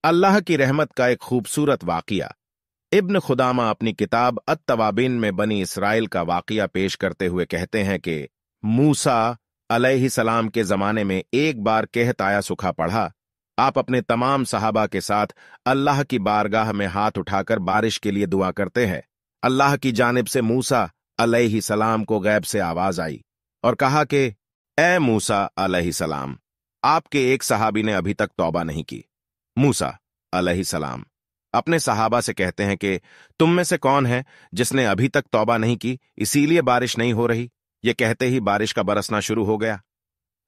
अल्लाह की रहमत का एक खूबसूरत वाक़िया। इब्न खुदामा अपनी किताब अत-तवाबीन में बनी इसराइल का वाक़िया पेश करते हुए कहते हैं कि मूसा अलैहिस्सलाम के ज़माने में एक बार कहत आया सूखा पड़ा। आप अपने तमाम सहाबा के साथ अल्लाह की बारगाह में हाथ उठाकर बारिश के लिए दुआ करते हैं। अल्लाह की जानिब से मूसा अलैहिस्सलाम को गैब से आवाज आई और कहा कि ए मूसा अलैहिस्सलाम, आपके एक सहाबी ने अभी तक तौबा नहीं की। मूसा अलैहिस्सलाम अपने सहाबा से कहते हैं कि तुम में से कौन है जिसने अभी तक तौबा नहीं की, इसीलिए बारिश नहीं हो रही। ये कहते ही बारिश का बरसना शुरू हो गया।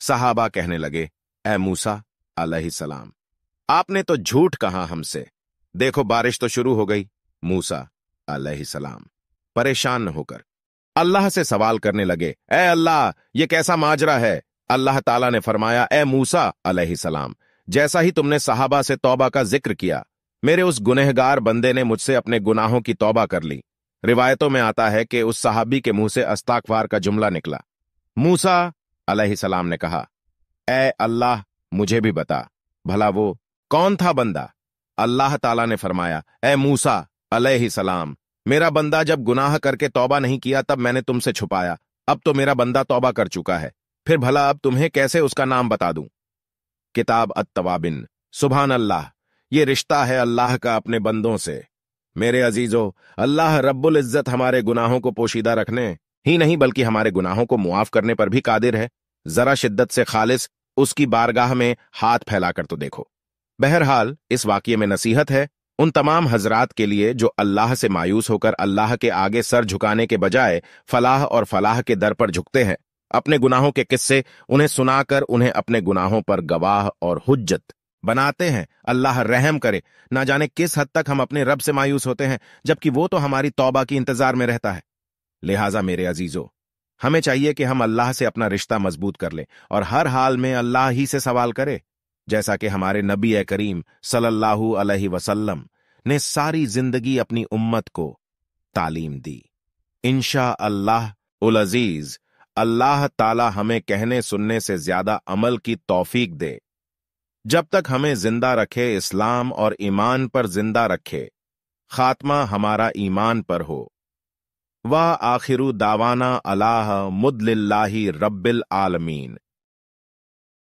सहाबा कहने लगे, ए मूसा अलैहिस्सलाम, आपने तो झूठ कहा हमसे, देखो बारिश तो शुरू हो गई। मूसा अलैहिस्सलाम परेशान न होकर अल्लाह से सवाल करने लगे, ए अल्लाह, ये कैसा माजरा है? अल्लाह ताला ने फरमाया, ए मूसा अलैहिस्सलाम, जैसा ही तुमने सहाबा से तौबा का जिक्र किया, मेरे उस गुनहगार बंदे ने मुझसे अपने गुनाहों की तौबा कर ली। रिवायतों में आता है कि उस सहाबी के मुंह से अस्तगफार का जुमला निकला। मूसा अलैहिस्सलाम ने कहा, ए अल्लाह, मुझे भी बता, भला वो कौन था बंदा? अल्लाह ताला ने फरमाया, ए मूसा अलैहिस्सलाम, मेरा बंदा जब गुनाह करके तौबा नहीं किया तब मैंने तुमसे छुपाया। अब तो मेरा बंदा तौबा कर चुका है, फिर भला अब तुम्हें कैसे उसका नाम बता दूं? किताब अत-तवाबिन। सुभान अल्लाह, ये रिश्ता है अल्लाह का अपने बंदों से। मेरे अजीजों, अल्लाह रब्बुल इज्जत हमारे गुनाहों को पोशीदा रखने ही नहीं बल्कि हमारे गुनाहों को मुआफ करने पर भी कादिर है। जरा शिद्दत से खालिस उसकी बारगाह में हाथ फैलाकर तो देखो। बहरहाल, इस वाक़ये में नसीहत है उन तमाम हजरात के लिए जो अल्लाह से मायूस होकर अल्लाह के आगे सर झुकाने के बजाय फलाह और फलाह के दर पर झुकते हैं। अपने गुनाहों के किस्से उन्हें सुनाकर उन्हें अपने गुनाहों पर गवाह और हुज्जत बनाते हैं। अल्लाह रहम करे, ना जाने किस हद तक हम अपने रब से मायूस होते हैं, जबकि वो तो हमारी तौबा की इंतजार में रहता है। लिहाजा मेरे अजीजों, हमें चाहिए कि हम अल्लाह से अपना रिश्ता मजबूत कर लें और हर हाल में अल्लाह ही से सवाल करें, जैसा कि हमारे नबी करीम सल्लल्लाहु अलैहि वसल्लम ने सारी जिंदगी अपनी उम्मत को तालीम दी। इंशा अल्लाह उल अजीज, अल्लाह ताला हमें कहने सुनने से ज्यादा अमल की तौफीक दे। जब तक हमें जिंदा रखे इस्लाम और ईमान पर जिंदा रखे, खात्मा हमारा ईमान पर हो। वा आखिरु दावाना अलाह मुद्लिल्लाहि रब्बिल आलमीन।